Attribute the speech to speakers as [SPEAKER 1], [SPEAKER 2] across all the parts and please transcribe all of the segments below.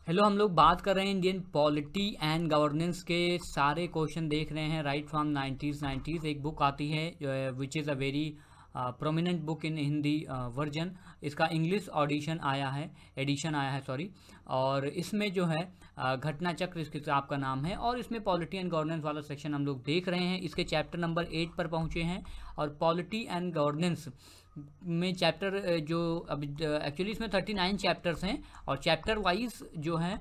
[SPEAKER 1] Hello, हम लोग बात कर रहे हैं इंडियन पॉलिटी एंड गवर्नेंस के सारे क्वेश्चन देख रहे हैं राइट फ्रॉम 90s। एक बुक आती है which is a very prominent book in Hindi version. इसका इंग्लिश एडिशन आया है सॉरी। और इसमें जो है घटना चक्र इस किताब का नाम है, और इसमें पॉलिटी एंड गवर्नेंस वाला सेक्शन हम लोग देख रहे हैं। इसके चैप्टर नंबर 8 पर पहुंचे हैं। और पॉलिटी एंड गवर्नेंस में चैप्टर जो अभी एक्चुअली इसमें 39 चैप्टर्स हैं, और चैप्टर वाइज जो है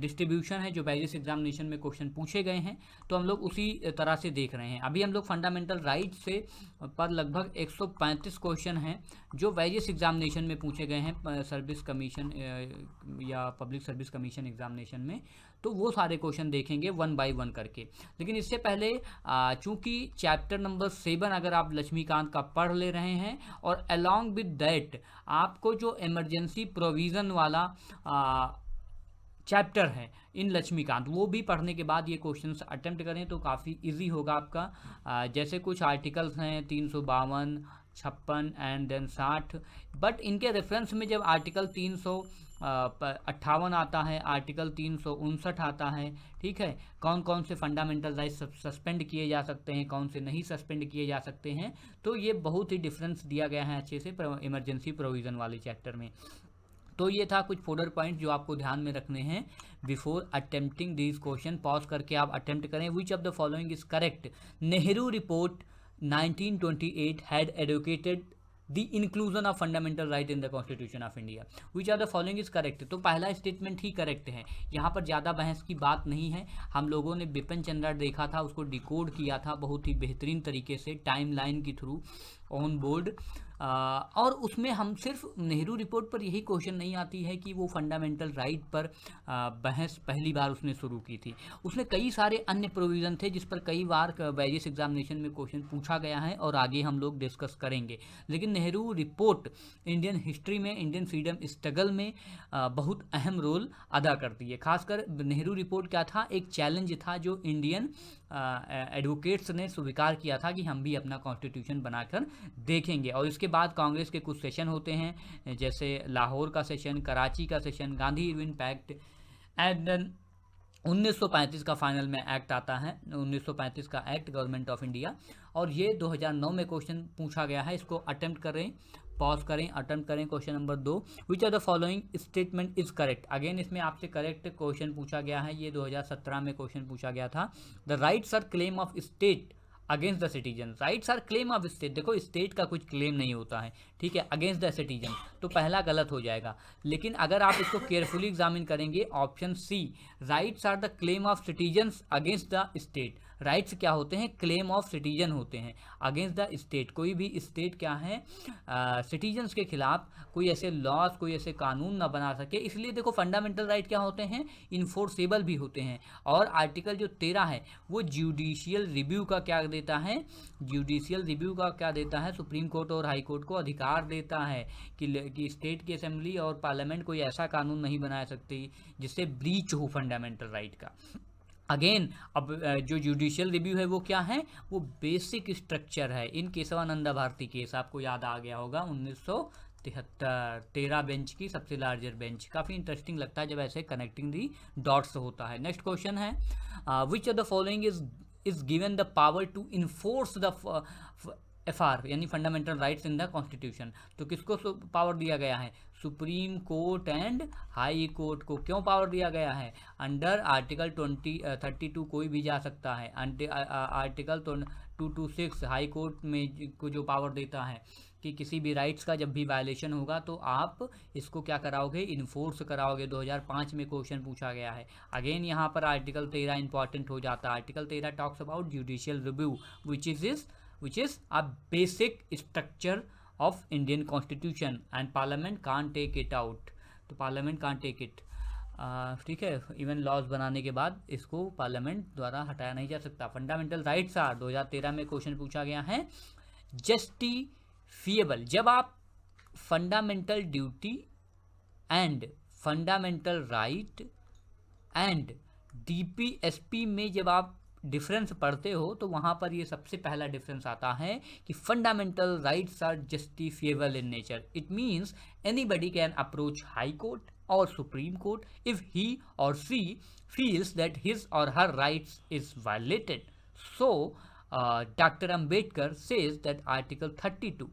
[SPEAKER 1] डिस्ट्रीब्यूशन है, जो वेरियस एग्जामिनेशन में क्वेश्चन पूछे गए हैं, तो हम लोग उसी तरह से देख रहे हैं। अभी हम लोग फंडामेंटल राइट से पर लगभग 135 क्वेश्चन हैं जो वेरियस एग्जामिनेशन में पूछे गए हैं, सर्विस कमीशन या पब्लिक सर्विस कमीशन एग्जामिनेशन में। तो वो सारे क्वेश्चन देखेंगे वन बाय वन करके। लेकिन इससे पहले चूंकि चैप्टर नंबर 7 अगर आप लक्ष्मीकांत का पढ़ ले रहे हैं, और अलॉन्ग विद दैट आपको जो इमरजेंसी प्रोविज़न वाला चैप्टर है इन लक्ष्मीकांत, वो भी पढ़ने के बाद ये क्वेश्चंस अटेम्प्ट करें तो काफ़ी इजी होगा आपका। जैसे कुछ आर्टिकल्स हैं 352, 56 एंड देन 60, बट इनके रेफरेंस में जब आर्टिकल 358 आता है, आर्टिकल 359 आता है, ठीक है, कौन कौन से फंडामेंटल राइट्स सस्पेंड किए जा सकते हैं, कौन से नहीं सस्पेंड किए जा सकते हैं, तो ये बहुत ही डिफरेंस दिया गया है अच्छे से इमरजेंसी प्रोविज़न वाले चैप्टर में। तो ये था कुछ फोल्डर पॉइंट जो आपको ध्यान में रखने हैं before attempting this question. Pause करके आप अटेम्प्ट करें। विच of the following is correct? Nehru report 1928 had advocated the inclusion of fundamental right in the constitution of India. Which of the following is correct? तो पहला स्टेटमेंट ही correct है, यहाँ पर ज़्यादा बहस की बात नहीं है। हम लोगों ने बिपिन चंद्रा देखा था, उसको डिकोड किया था बहुत ही बेहतरीन तरीके से टाइम लाइन के थ्रू ऑन बोर्ड। और उसमें हम सिर्फ नेहरू रिपोर्ट पर यही क्वेश्चन नहीं आती है कि वो फंडामेंटल राइट पर बहस पहली बार उसने शुरू की थी। उसमें कई सारे अन्य प्रोविज़न थे जिस पर कई बार वेरियस एग्जामिनेशन में क्वेश्चन पूछा गया है, और आगे हम लोग डिस्कस करेंगे। लेकिन नेहरू रिपोर्ट इंडियन हिस्ट्री में, इंडियन फ्रीडम स्ट्रगल में बहुत अहम रोल अदा करती है। खासकर नेहरू रिपोर्ट क्या था? एक चैलेंज था जो इंडियन एडवोकेट्स ने स्वीकार किया था कि हम भी अपना कॉन्स्टिट्यूशन बनाकर देखेंगे। और इसके बाद कांग्रेस के कुछ सेशन होते हैं, जैसे लाहौर का सेशन, कराची का session, Gandhi Irwin pact, and 1935 का फाइनल में एक्ट आता है, 1935 का एक्ट गवर्नमेंट ऑफ इंडिया। और ये 2009 में क्वेश्चन पूछा गया है। इसको अटेम्प्ट करें, पॉज करें, अटेम्प्ट करें। Question number 2, which are the following statement is correct? Again इसमें आपसे करेक्ट क्वेश्चन पूछा गया है, ये 2017 में क्वेश्चन पूछा गया था। The rights are claim of state against the citizen. Rights are claim of state, देखो स्टेट का कुछ क्लेम नहीं होता है, ठीक है, अगेंस्ट द सिटीजन, तो पहला गलत हो जाएगा। लेकिन अगर आप इसको केयरफुली एग्जामिन करेंगे, option C, rights are the claim of citizens against the state. Rights क्या होते हैं? क्लेम ऑफ सिटीजन होते हैं अगेंस्ट द स्टेट। कोई भी स्टेट क्या है, सिटीजन्स के खिलाफ कोई ऐसे लॉज, कोई ऐसे कानून ना बना सके। इसलिए देखो फंडामेंटल राइट क्या होते हैं? इन्फोर्सेबल भी होते हैं। और आर्टिकल जो 13 है वो जुडिशियल रिव्यू का क्या देता है? जुडिशियल रिव्यू का क्या देता है? सुप्रीम कोर्ट और हाई कोर्ट को अधिकार देता है कि स्टेट की असेंबली और पार्लियामेंट कोई ऐसा कानून नहीं बना सकती जिससे ब्रीच हो फंडामेंटल राइट का। अगेन अब जो जुडिशियल रिव्यू है वो क्या है? वो बेसिक स्ट्रक्चर है। इन केशवानंदा भारती केस आपको याद आ गया होगा, 1973, 13 बेंच की सबसे लार्जर बेंच। काफ़ी इंटरेस्टिंग लगता है जब ऐसे कनेक्टिंग दी डॉट्स होता है। नेक्स्ट क्वेश्चन है, which of the following is given the power to enforce the FR यानी fundamental rights in the constitution? तो किसको पावर दिया गया है? Supreme court and high court को। क्यों पावर दिया गया है? अंडर आर्टिकल 32 कोई भी जा सकता है। आर्टिकल 226 हाई कोर्ट में को जो पावर देता है कि किसी भी राइट्स का जब भी वायलेशन होगा तो आप इसको क्या कराओगे? इन्फोर्स कराओगे। 2005 में क्वेश्चन पूछा गया है। अगेन यहाँ पर आर्टिकल 13 इंपॉर्टेंट हो जाता है। Article 13 talks about judicial review which is a basic structure of Indian constitution and parliament can't take it out। तो parliament can't take it, ठीक है, इवन लॉज बनाने के बाद इसको पार्लियामेंट द्वारा हटाया नहीं जा सकता। फंडामेंटल राइट्स आर 2013 में क्वेश्चन पूछा गया है जस्टिफिएबल। जब आप fundamental duty and fundamental right and DPSP में जब आप डिफरेंस पढ़ते हो तो वहाँ पर ये सबसे पहला डिफरेंस आता है कि fundamental rights are justifiable in nature. It means anybody can approach high court, or Supreme Court if he or she feels that his or her rights is violated. So, Dr. Ambedkar says that Article 32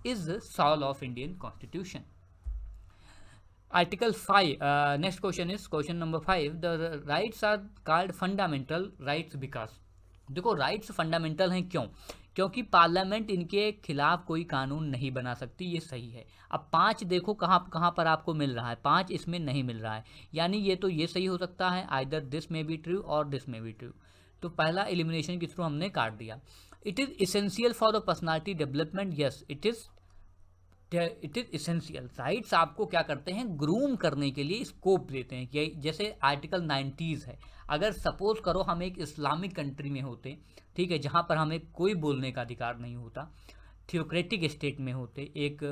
[SPEAKER 1] is the soul of Indian Constitution. Article 5, next question is question number 5. The rights are called fundamental rights because, देखो rights fundamental हैं क्यों? क्योंकि parliament इनके खिलाफ कोई कानून नहीं बना सकती, ये सही है। अब 5 देखो कहाँ कहाँ पर आपको मिल रहा है, 5 इसमें नहीं मिल रहा है, यानी ये तो ये सही हो सकता है, आइदर दिस में बी ट्रू और दिस में बी ट्रू। तो पहला एलिमिनेशन के थ्रू हमने काट दिया। It is essential for the personality development, yes it is essential. Rights आपको क्या करते हैं, ग्रूम करने के लिए स्कोप देते हैं। कि जैसे आर्टिकल 90 है, अगर सपोज करो हम एक इस्लामिक कंट्री में होते, ठीक है, जहाँ पर हमें कोई बोलने का अधिकार नहीं होता, थियोक्रेटिक स्टेट में होते, एक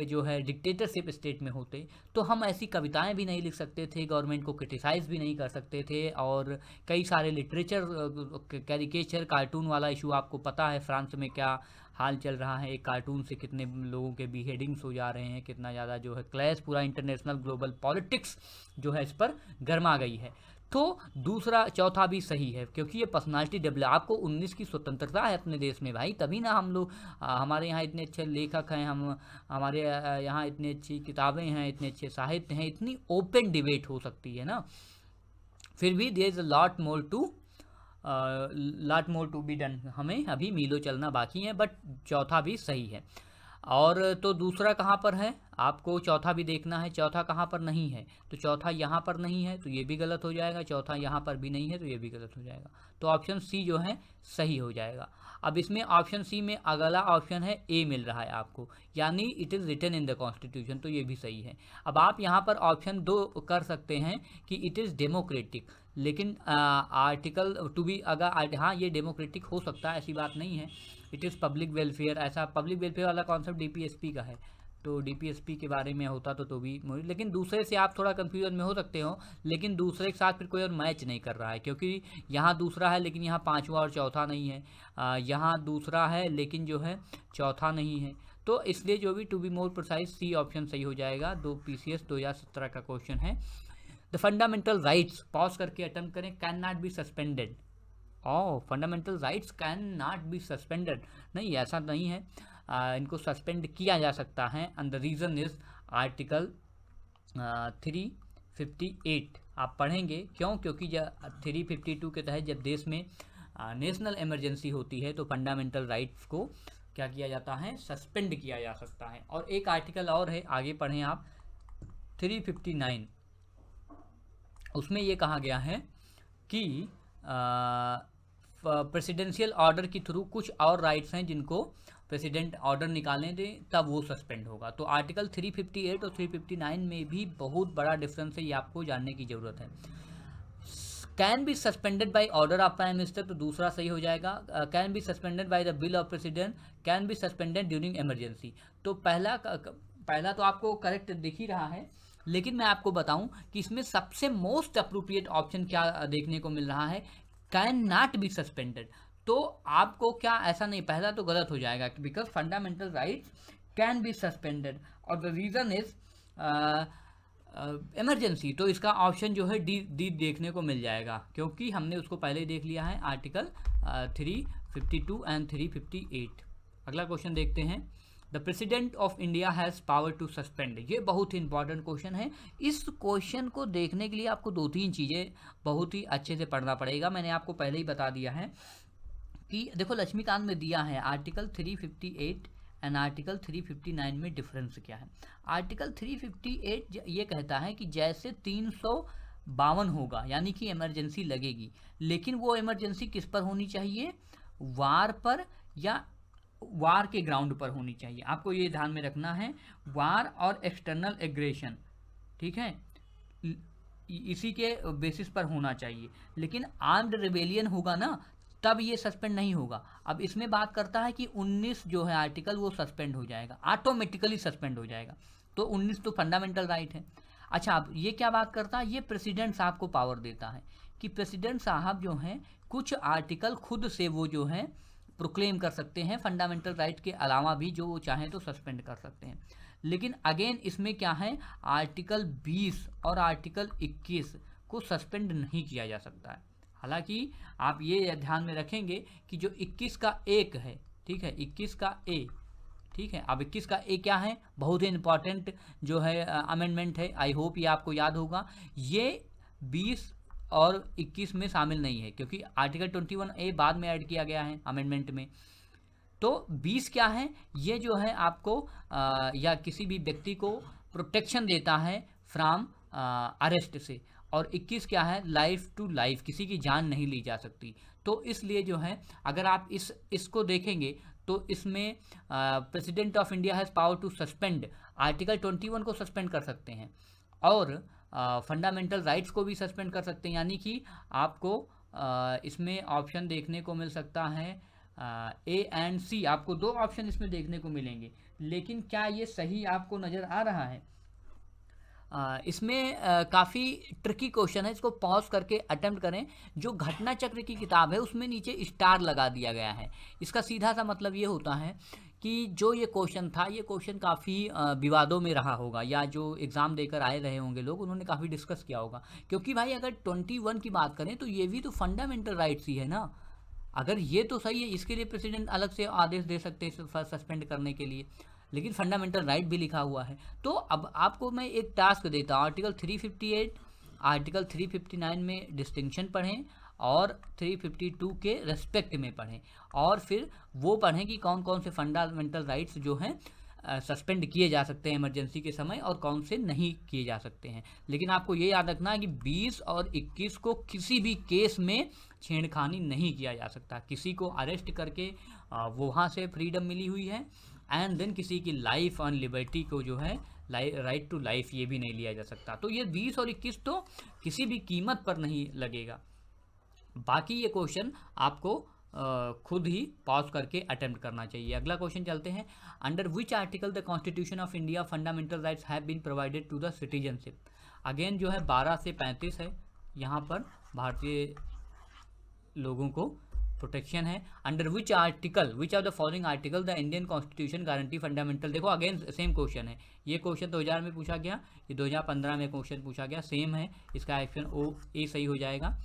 [SPEAKER 1] जो है डिक्टेटरशिप स्टेट में होते, तो हम ऐसी कविताएं भी नहीं लिख सकते थे, गवर्नमेंट को क्रिटिसाइज़ भी नहीं कर सकते थे, और कई सारे लिटरेचर, कैरिकेचर, कार्टून वाला इशू आपको पता है फ्रांस में क्या हाल चल रहा है, एक कार्टून से कितने लोगों के बिहेडिंग्स हो जा रहे हैं, कितना ज़्यादा जो है क्लैश, पूरा इंटरनेशनल ग्लोबल पॉलिटिक्स जो है इस पर गर्मा गई है। तो दूसरा चौथा भी सही है, क्योंकि ये पर्सनालिटी डेवलप, आपको 19 की स्वतंत्रता है अपने देश में भाई, तभी ना हम लोग, हमारे यहाँ इतने अच्छे लेखक हैं, हमारे यहाँ इतनी अच्छी किताबें हैं, इतने अच्छे साहित्य हैं, इतनी ओपन डिबेट हो सकती है ना। फिर भी there is a lot more to be done, हमें अभी मीलों चलना बाकी है, बट चौथा भी सही है। और तो दूसरा कहाँ पर है, आपको चौथा भी देखना है, चौथा कहाँ पर नहीं है, तो चौथा यहाँ पर नहीं है तो ये भी गलत हो जाएगा, चौथा यहाँ पर भी नहीं है तो ये भी गलत हो जाएगा, तो ऑप्शन सी जो है सही हो जाएगा। अब इसमें ऑप्शन सी में अगला ऑप्शन है ए मिल रहा है आपको, यानी it is written in the constitution, तो ये भी सही है। अब आप यहाँ पर ऑप्शन 2 कर सकते हैं कि इट इज़ डेमोक्रेटिक, लेकिन आर्टिकल टू बी अगर, हाँ ये डेमोक्रेटिक हो सकता है, ऐसी बात नहीं है। इट इज़ पब्लिक वेलफेयर, ऐसा पब्लिक वेलफेयर वाला कॉन्सेप्ट डीपीएसपी का है, तो डीपीएसपी के बारे में होता तो भी, लेकिन दूसरे से आप थोड़ा कंफ्यूजन में हो सकते हो, लेकिन दूसरे के साथ फिर कोई और मैच नहीं कर रहा है, क्योंकि यहाँ दूसरा है लेकिन यहाँ पांचवा और चौथा नहीं है, यहाँ दूसरा है लेकिन जो है चौथा नहीं है, तो इसलिए जो भी to be more precise C option सही हो जाएगा। PCS 2017 का क्वेश्चन है। द फंडामेंटल राइट्स, पॉज करके अटेम्प्ट करें, can not be suspended. Fundamental rights can not be suspended, नहीं ऐसा नहीं है, इनको सस्पेंड किया जा सकता है, and the reason is article 358। आप पढ़ेंगे क्यों, क्योंकि जब 352 के तहत जब देश में नेशनल इमरजेंसी होती है तो फंडामेंटल राइट्स को क्या किया जाता है, सस्पेंड किया जा सकता है। और एक आर्टिकल और है, आगे पढ़ें आप, 359, उसमें ये कहा गया है कि प्रेसिडेंशियल ऑर्डर के थ्रू कुछ और राइट्स हैं जिनको प्रेसिडेंट ऑर्डर निकालने दें तब वो सस्पेंड होगा। तो आर्टिकल 358 और 359 में भी बहुत बड़ा डिफरेंस है, ये आपको जानने की ज़रूरत है। Can be suspended by order of prime minister, तो दूसरा सही हो जाएगा। Can be suspended by the bill of president, can be suspended during emergency. तो पहला तो आपको करेक्ट दिख ही रहा है, लेकिन मैं आपको बताऊं कि इसमें सबसे मोस्ट अप्रोप्रिएट ऑप्शन क्या देखने को मिल रहा है, कैन नॉट बी सस्पेंडेड। तो आपको क्या ऐसा नहीं, पहला तो गलत हो जाएगा, because fundamental rights can be suspended और द रीज़न इज इमरजेंसी, तो इसका ऑप्शन जो है डी देखने को मिल जाएगा, क्योंकि हमने उसको पहले ही देख लिया है, आर्टिकल 352 एंड 358। अगला क्वेश्चन देखते हैं, the president of India has power to suspend. ये बहुत ही इंपॉर्टेंट क्वेश्चन है। इस क्वेश्चन को देखने के लिए आपको 2-3 चीज़ें बहुत ही अच्छे से पढ़ना पड़ेगा। मैंने आपको पहले ही बता दिया है कि देखो लक्ष्मीकांत में दिया है आर्टिकल 358 एंड आर्टिकल 359 में डिफरेंस क्या है। आर्टिकल 358 ये कहता है कि जैसे 352 होगा, यानी कि इमरजेंसी लगेगी, लेकिन वो इमरजेंसी किस पर होनी चाहिए, वार पर या वार के ग्राउंड पर होनी चाहिए। आपको ये ध्यान में रखना है, वार और एक्सटर्नल एग्रेशन, ठीक है, इसी के बेसिस पर होना चाहिए। लेकिन आर्म्ड रिबेलियन होगा ना, तब ये सस्पेंड नहीं होगा। अब इसमें बात करता है कि 19 जो है आर्टिकल वो सस्पेंड हो जाएगा, ऑटोमेटिकली सस्पेंड हो जाएगा। तो 19 तो फंडामेंटल राइट है। अच्छा, अब ये क्या बात करता है, ये प्रेसिडेंट साहब को पावर देता है कि प्रेसिडेंट साहब जो हैं कुछ आर्टिकल खुद से वो जो है प्रोक्लेम कर सकते हैं, फंडामेंटल राइट के अलावा भी जो वो चाहें तो सस्पेंड कर सकते हैं। लेकिन अगेन इसमें क्या है, आर्टिकल 20 और आर्टिकल 21 को सस्पेंड नहीं किया जा सकता है। हालांकि आप ये ध्यान में रखेंगे कि जो 21 का एक है, ठीक है, 21 का ए, ठीक है, अब 21 का ए क्या है, बहुत ही इंपॉर्टेंट जो है अमेंडमेंट है, आई होप ये आपको याद होगा। ये 20 और 21 में शामिल नहीं है, क्योंकि आर्टिकल 21 ए बाद में ऐड किया गया है अमेंडमेंट में। तो 20 क्या है, ये जो है आपको या किसी भी व्यक्ति को प्रोटेक्शन देता है फ्रॉम अरेस्ट से, और 21 क्या है, लाइफ टू लाइफ, किसी की जान नहीं ली जा सकती। तो इसलिए जो है अगर आप इसको देखेंगे तो इसमें president of India has power to suspend, article 21 को सस्पेंड कर सकते हैं और फंडामेंटल राइट्स को भी सस्पेंड कर सकते हैं। यानी कि आपको इसमें ऑप्शन देखने को मिल सकता है ए एंड सी, आपको दो ऑप्शन इसमें देखने को मिलेंगे। लेकिन क्या ये सही आपको नज़र आ रहा है? इसमें काफ़ी ट्रिकी क्वेश्चन है, इसको पॉज करके अटेम्प्ट करें। जो घटना चक्र की किताब है उसमें नीचे स्टार लगा दिया गया है। इसका सीधा सा मतलब ये होता है कि जो ये क्वेश्चन था, ये क्वेश्चन काफ़ी विवादों में रहा होगा, या जो एग्ज़ाम देकर आए रहे होंगे लोग, उन्होंने काफ़ी डिस्कस किया होगा। क्योंकि भाई अगर 21 की बात करें तो ये भी तो फंडामेंटल राइट्स ही है ना। अगर ये तो सही है, इसके लिए प्रेसिडेंट अलग से आदेश दे सकते हैं सस्पेंड करने के लिए, लेकिन फंडामेंटल राइट भी लिखा हुआ है। तो अब आपको मैं एक टास्क देता हूँ, आर्टिकल 358, आर्टिकल 359 में डिस्टिंक्शन पढ़ें और 352 के रेस्पेक्ट में पढ़ें, और फिर वो पढ़ें कि कौन कौन से फंडामेंटल राइट्स जो हैं सस्पेंड किए जा सकते हैं इमरजेंसी के समय और कौन से नहीं किए जा सकते हैं। लेकिन आपको ये याद रखना है कि 20 और 21 को किसी भी केस में छेड़खानी नहीं किया जा सकता। किसी को अरेस्ट करके वहाँ से फ्रीडम मिली हुई है, एंड देन किसी की लाइफ और लिबर्टी को जो है राइट टू लाइफ, ये भी नहीं लिया जा सकता। तो ये 20 और 21 तो किसी भी कीमत पर नहीं लगेगा। बाकी ये क्वेश्चन आपको खुद ही पॉज करके अटेम्प्ट करना चाहिए। अगला क्वेश्चन चलते हैं। Under which article the constitution of India fundamental rights have been provided to the citizenship. Again जो है 12 से 35 है, यहाँ पर भारतीय लोगों को प्रोटेक्शन है। Under which article, which of the following article the Indian constitution guarantee fundamental. देखो अगेन सेम क्वेश्चन है, ये क्वेश्चन 2000 में पूछा गया, ये 2015 में क्वेश्चन पूछा गया, सेम है। इसका ऑप्शन ओ ए सही हो जाएगा।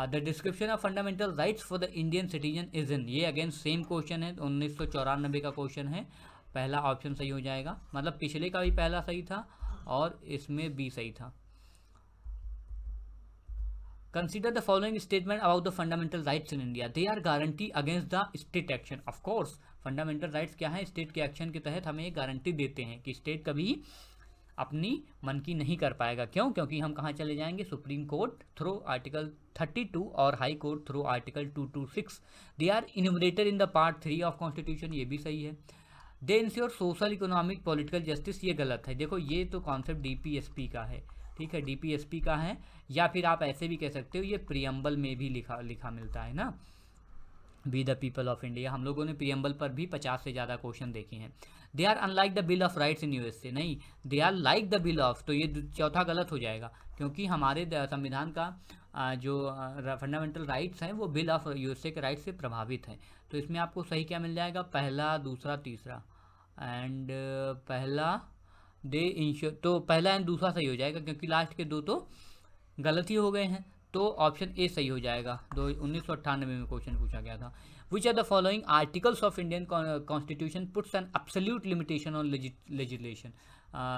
[SPEAKER 1] The description of fundamental rights for the Indian citizen is in, ये अगेन सेम क्वेश्चन है, 1994 का क्वेश्चन है। पहला ऑप्शन सही हो जाएगा, मतलब पिछले का भी पहला सही था और इसमें बी सही था। Consider the following statement about the fundamental rights in India. They are guarantee against the state action. Of course, fundamental rights क्या है, स्टेट के एक्शन के तहत हमें ये गारंटी देते हैं कि स्टेट कभी अपनी मन की नहीं कर पाएगा। क्यों? क्योंकि हम कहाँ चले जाएंगे, सुप्रीम कोर्ट थ्रू आर्टिकल 32 और high court through article 226। They are enumerated in the part 3 of constitution, ये भी सही है। They ensure social, economic, political justice, ये गलत है। देखो ये तो कॉन्सेप्ट डीपीएसपी का है, ठीक है, डीपीएसपी का है, या फिर आप ऐसे भी कह सकते हो ये प्रियम्बल में भी लिखा मिलता है ना, be the people of India. हम लोगों ने प्रियम्बल पर भी 50 से ज़्यादा क्वेश्चन देखे हैं। They are unlike the bill of rights in USA, नहीं, they are like the bill of, तो ये चौथा गलत हो जाएगा, क्योंकि हमारे संविधान का जो फंडामेंटल राइट्स हैं वो बिल ऑफ यूएसए के राइट्स से प्रभावित हैं। तो इसमें आपको सही क्या मिल जाएगा, पहला, दूसरा, तीसरा, एंड पहला दे इंश्योर, तो पहला एंड दूसरा सही हो जाएगा, क्योंकि लास्ट के दो तो गलत ही हो गए हैं। तो ऑप्शन ए सही हो जाएगा। 1998 में क्वेश्चन पूछा गया था। Which are the following articles of Indian constitution puts an absolute limitation on legislation,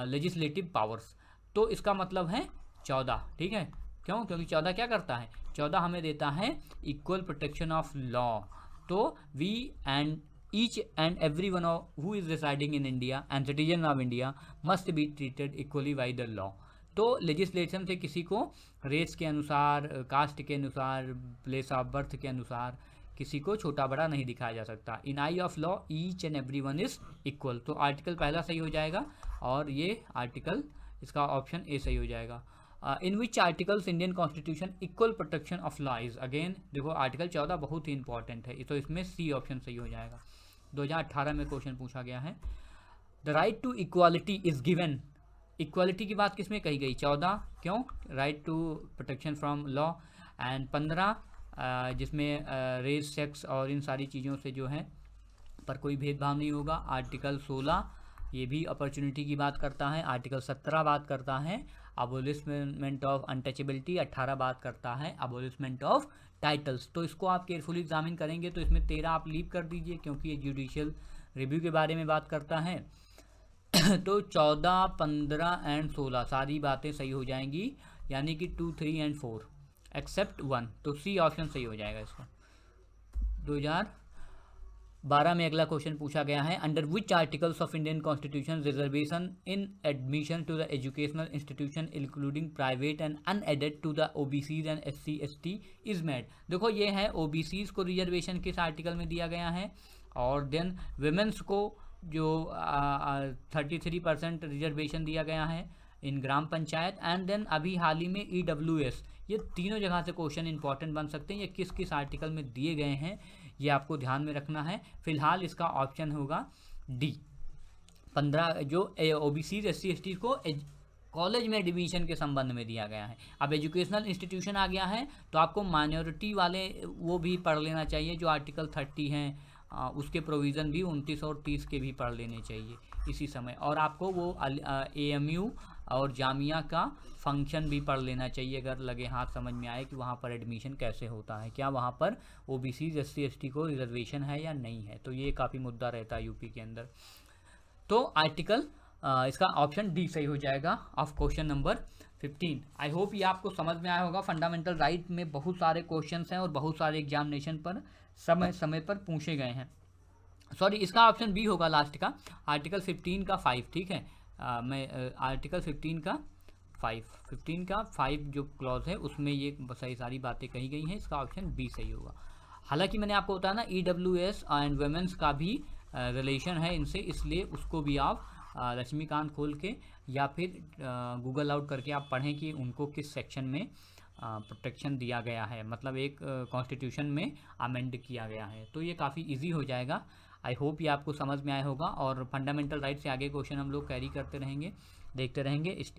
[SPEAKER 1] legislative powers. तो इसका मतलब है 14, ठीक है। क्यों? क्योंकि 14 क्या करता है, 14 हमें देता है इक्वल प्रोटेक्शन ऑफ लॉ। तो we and each and every one who is residing in India and citizen of India must be treated equally by the law। तो लेजिस्लेशन से किसी को रेस के अनुसार, कास्ट के अनुसार, प्लेस ऑफ बर्थ के अनुसार किसी को छोटा बड़ा नहीं दिखाया जा सकता। In eye of law each and every one is equal. तो आर्टिकल पहला सही हो जाएगा और ये आर्टिकल, इसका ऑप्शन ए सही हो जाएगा। In which articles Indian constitution equal protection of law is, again देखो आर्टिकल 14 बहुत ही इंपॉर्टेंट है, तो इसमें सी ऑप्शन सही हो जाएगा। 2018 में क्वेश्चन पूछा गया है। The right to equality is given, equality की बात किसमें कही गई, 14, क्यों, right to protection from law, and 15 जिसमें रेस, सेक्स और इन सारी चीज़ों से जो है पर कोई भेदभाव नहीं होगा। आर्टिकल 16 ये भी अपॉर्चुनिटी की बात करता है। आर्टिकल 17 बात करता है अबोलिशमेंट ऑफ अनटचेबिलिटी, 18 बात करता है अबोलिशमेंट ऑफ टाइटल्स। तो इसको आप केयरफुली एग्जामिन करेंगे तो इसमें 13 आप लीव कर दीजिए क्योंकि ये जुडिशियल रिव्यू के बारे में बात करता है। तो 14, 15 एंड 16 सारी बातें सही हो जाएंगी, यानी कि 2, 3 एंड 4 एक्सेप्ट 1। तो सी ऑप्शन सही हो जाएगा इसका। 2012 में अगला क्वेश्चन पूछा गया है, under which articles of Indian constitution reservation in admission to the educational institution including private and unaided to the OBCs and SC ST is made. देखो ये है ओबीसीज को रिजर्वेशन किस आर्टिकल में दिया गया है, और देन वुमेन्स को जो 33% रिजर्वेशन दिया गया है इन ग्राम पंचायत, एंड देन अभी हाल ही में EWS। ये तीनों जगह से क्वेश्चन इंपॉर्टेंट बन सकते हैं। ये किस किस आर्टिकल में दिए गए हैं ये आपको ध्यान में रखना है। फिलहाल इसका ऑप्शन होगा डी 15, जो ओबीसी SC ST को कॉलेज में एडमिशन के संबंध में दिया गया है। अब एजुकेशनल इंस्टीट्यूशन आ गया है तो आपको माइनॉरिटी वाले वो भी पढ़ लेना चाहिए, जो आर्टिकल 30 हैं उसके प्रोविज़न भी 29 और 30 के भी पढ़ लेने चाहिए इसी समय। और आपको वो AMU और जामिया का फंक्शन भी पढ़ लेना चाहिए अगर लगे हाथ समझ में आए कि वहाँ पर एडमिशन कैसे होता है, क्या वहाँ पर ओबीसी SC ST को रिजर्वेशन है या नहीं है। तो ये काफ़ी मुद्दा रहता है यूपी के अंदर। तो आर्टिकल इसका ऑप्शन डी सही हो जाएगा of question number 15। I hope ये आपको समझ में आया होगा। फंडामेंटल राइट में बहुत सारे क्वेश्चंस हैं और बहुत सारे एग्जामिनेशन पर समय समय पर पूछे गए हैं। सॉरी, इसका ऑप्शन बी होगा लास्ट का, आर्टिकल 15 का 5। ठीक है, मैं आर्टिकल 15 का 5 जो क्लॉज है उसमें ये सही सारी बातें कही गई हैं। इसका ऑप्शन बी सही होगा। हालांकि मैंने आपको बताया ना EWS एंड वुमेन्स का भी रिलेशन है इनसे, इसलिए उसको भी आप लक्ष्मीकांत खोल के या फिर गूगल आउट करके आप पढ़ें कि उनको किस सेक्शन में प्रोटेक्शन दिया गया है, मतलब एक कॉन्स्टिट्यूशन में अमेंड किया गया है। तो ये काफ़ी इजी हो जाएगा। आई होप ये आपको समझ में आया होगा। और फंडामेंटल राइट से आगे क्वेश्चन हम लोग कैरी करते रहेंगे, देखते रहेंगे।